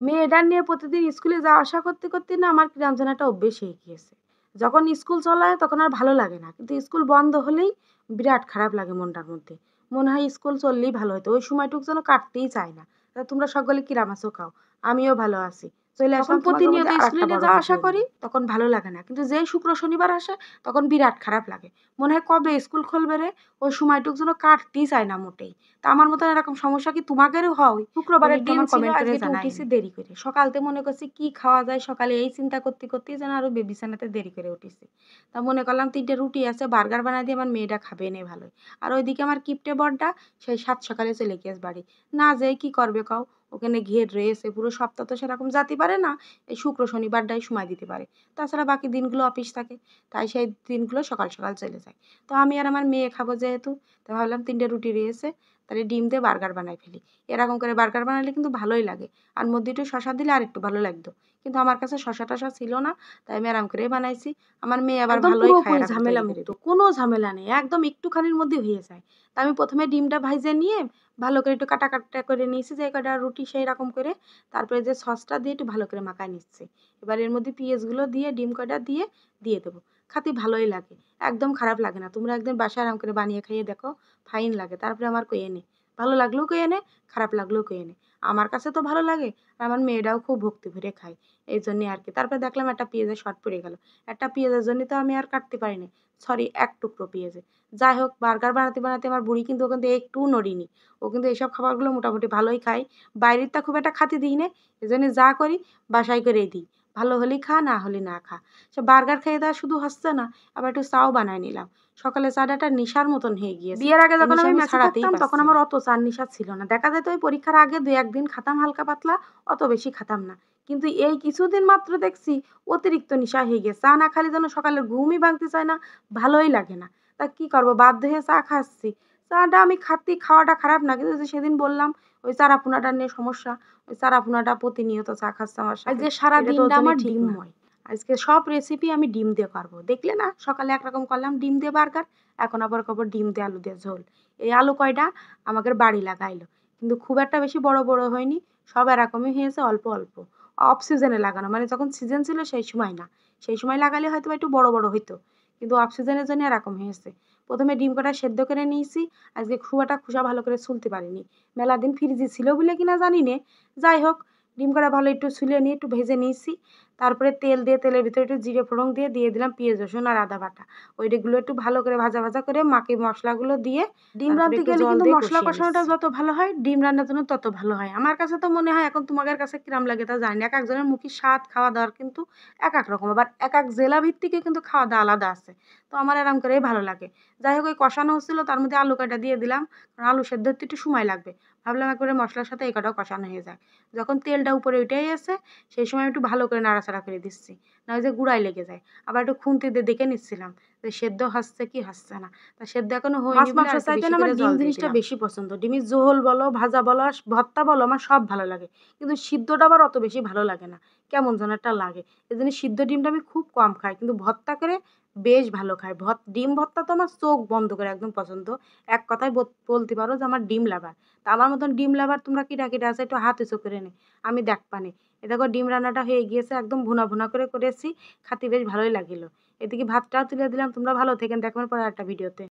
মেয়েটার নিয়ে প্রতিদিন স্কুলে যাওয়া আসা করতে করতে না আমার কিরাম যেন একটা অভ্যেস হয়ে গিয়েছে। যখন স্কুল চলে তখন আর ভালো লাগে না। কিন্তু স্কুল বন্ধ হলেই বিরাট খারাপ লাগে মনটার মধ্যে। মনে হয় স্কুল চললেই ভালো হতো। ওই সময়টুকু যেন কাটতেই চায় না। তা তোমরা সকলে কিরাম আছো কাও? আমিও ভালো আছি। চলে যখন আসলাম তোমাদের মধ্যে প্রতিনিয়ত স্কুলে আরেকটা বড় যাওয়া আসা ভিডিও করি নিয়ে। তখন ভালো লাগে না। কিন্তু যেই শুক্র শনিবার আসে তখন বিরাট খারাপ লাগে। মনে হয় কবে স্কুল খুলবে রে? ওই সময়টুকু যেন কাটতেই চায় না মোটেই। তা আমার মতন এরকম সমস্যা কি তোমাদেরও হয়? শুক্রবারের একটু দিন আমার ছিল কমেন্ট করে আজকে একটু জানায়েন। উঠিছি দেরি করে। সকালতে মনে করছি কি খাওয়া যায় সকালে এই চিন্তা করতে করতেই যেন আরো বিছানাতে দেরি করে উঠিছি। তা মনে করলাম ৩ টে রুটি আছে বার্গার বানায় দিয়ে আমার মেয়েটা খাবে নে ভালোই। আর ওইদিকে আমার কিপটে বরটা সেই সাত সকালে চলে গিয়েছে বাড়ি। না যেয়ে কি করবে কও? ওখানে ঘের রয়েছে পুরো সপ্তাহ তো সেরকম যাতে পারে না। এই শুক্র শনিবারটাই সময় দিতে পারে। তাছাড়া বাকি দিনগুলো অফিস থাকে। তাই সেই দিনগুলো সকাল সকাল চলে যায়। তো আমি আর আমার মেয়ে খাবো যেহেতু, তো ভাবলাম ৩ টে রুটি রয়েছে তাহলে ডিম দিয়ে বার্গার বানায় ফেলি। এরকম করে বার্গার বানালে কিন্তু ভালোই লাগে। আর মধ্যে একটু শসা দিলে আরেকটু ভালো লাগতো। কিন্তু আমার কাছে শসা-টসা ছিল না। তাই আমি আরাম করেই বানাইছি। আমার মেয়ে আবার একদম ভালোই খায় পুরোপুরি এরকম ঝামেলা তৈরি করে মুক্ত। কোনো ঝামেলা নেই। একদম একটুখানির মধ্যে হয়ে যায়। তা আমি ১ম এ ডিমটা ভাইজে নিয়ে ভালো করে একটু কাটা করে নিয়েছি যে কয়টা রুটি সেইরকম করে। তারপরে যে সসটা দিয়ে একটু ভালো করে মাখায় নিচ্ছি। এবার এর মধ্যে পেঁয়াজগুলো দিয়ে ডিম কয়টা দিয়ে, দিয়ে দেবো। খাতে ভালোই লাগে। একদম খারাপ লাগে না। তোমরা একদিন বাসায় আরাম করে বানিয়ে খাইয়ে দেখো। ফাইন লাগে। তারপরে আমার কইয়ে নে। ভালো লাগলেও কইয়ে নে, খারাপ লাগলেও কইয়ে নে। আমার কাছে তো ভালো লাগে। আর আমার মেয়েরাও খুব ভক্তি ভরে খায়। এইজন্যে আরকি। তারপরে দেখলাম একটা পেঁয়াজের শর্ট পড়ে গেল। একটা পেঁয়াজের জন্য তো আমি আর কাটতে পারিনি। সরি ১ টুকরো পেঁয়াজে। যাই হোক বার্গার বানাতে, বানাতে আমার বুড়ি কিন্তু ওখান থেকে একটুও নড়েনি। ও কিন্তু এইসব খাবারগুলো মোটামুটি ভালোই খায়। বাইরেরটা খুব একটা খাতে দিই না। এজন্য যা করি বাসায় করেই দিই। ভালো হলেই খা, না হলে না খা। সে বার্গার খেয়ে দেওয়া শুধু হচ্ছে না, আবার একটু চাও বানায় নিলাম। সকালে চাটা একটা নেশার মতন হয়ে গিয়েছে। বিয়ের আগে যখন আমি মেসে থাকতাম তখন আমার অত চার নেশা ছিল না। দেখা যেত ওই পরীক্ষার আগে ২-১ দিন খাতাম হালকা পাতলা, অত বেশি খাতাম না। কিন্তু এই কিছুদিন মাত্র দেখছি অতিরিক্ত নেশা হয়ে গেছে। চা না খাইলে যেন সকালের ঘুমই ভাঙতে চায় না, ভালোই লাগে না। তা কি করব বাধ্য হয়ে চা খাচ্ছি। চাটা আমি খাওয়াটা খারাপ না। কিন্তু ওই যে সেদিন বললাম ওই চারাপোনাটা নিয়ে সমস্যা। ওই চারাপোনাটা প্রতিনিয়ত চা খাচ্ছে আমার সাথে। আজকে সারা দিনটা আমার ডিমময়। আজকে সব রেসিপি আমি ডিম দিয়ে করব। দেখলে না সকালে একরকম করলাম ডিম দিয়ে বার্গার, এখন আবার করব ডিম দিয়ে আলু দিয়ে ঝোল। এই আলু কয়টা আমাদের বাড়ি লাগাইলো। কিন্তু খুব একটা বেশি বড়, বড় হয়নি। সব এরকমই হয়েছে অল্প, অল্প। অফ সিজনে লাগানো। মানে যখন সিজন ছিল সেই সময় না। সেই সময় লাগালে হয়তোবা একটু বড়, বড় হইতো। কিন্তু অফ সিজনের জন্য এরকম হয়েছে। ১ম এ ডিম কটা সেদ্ধ করে নিয়েছি। আজকে খুব একটা খোসা ভালো করে ছুলতে পারিনি। মেলা দিন ফ্রিজে ছিল বলে কিনা জানি নে। যাই হোক ডিম কটা ভালো একটু ছুলে নিয়ে একটু ভেজে নিয়েছি। তারপরে তেল দিয়ে তেলের ভিতরে একটু জিরে ফোড়ন দিয়ে, দিয়ে দিলাম পেঁয়াজ, রসুন আর আদা বাটা। ওইগুলো একটু ভালো করে ভাজা, ভাজা করে মাখি মসলাগুলো দিয়ে ডিম রাঁধতে গেলে কিন্তু মসলা কষানোটা যত ভালো হয় ডিম রান্নার জন্য তত ভালো হয়। আমার কাছে তো মনে হয় এখন তোমাদের কাছে কিরাম লাগে তা জানি না। একেকজনের মুখের স্বাদ খাওয়া দাওয়ার কিন্তু একেক রকম। আবার একেক জেলা ভিত্তিকে কিন্তু খাওয়া দাওয়া আলাদা আছে। তো আমার এরকম করেই ভালো লাগে। যাই হোক ওই কষানো হচ্ছিল তার মধ্যে আলু কয়টা দিয়ে দিলাম। কারণ আলু সেদ্ধ হতে একটু সময় লাগবে। ভাবলাম একবারে মসলার সাথে এই কটাও কষানো হয়ে যাক। যখন তেলটা উপরে উঠে গেছে সেই সময় একটু ভালো করে নাড়াচাড়া করে দিচ্ছি। নয় যে গুঁড়ায় লেগে যায়। আবার একটু খুন্তি দিয়ে দেখে নিচ্ছিলাম যে সেদ্ধ হচ্ছে কি হচ্ছে না। তা সেদ্ধ এখনো হয়নি বলে আরেকটু বেশি করে জল দিয়ে দিলাম। মাছ মাংসের চাইতে না আমার ডিম জিনিসটা বেশি পছন্দ। ডিমের ঝোল বলো, ভাজা বলো, ভর্তা বলো আমার সব ভালো লাগে। কিন্তু সিদ্ধটা আবার অত বেশি ভালো লাগে না। কেমন যেন একটা লাগে। এজন্য সিদ্ধ ডিমটা আমি খুব কম খাই। কিন্তু ভর্তা করে বেশ ভালো খাই। ডিম ভর্তা তো আমার চোখ বন্ধ করে একদম পছন্দ। এক কথায় বলতে পারো যে আমার ডিম লাভার। তা আমার মতন ডিম লাভার তোমরা কিরা, কিরা আছে একটু হাত উঁচু করে নে। আমি দেখবানে। এ দেখো ডিম রান্নাটা হয়ে গিয়েছে একদম ভুনা, ভুনা করে করেছি। খাতে বেশ ভালোই লাগিল। এদিকে ভাতটাও তুলে দিলাম। তোমরা ভালো থেকেন। দেখবেন পরে আরেকটা ভিডিওতে।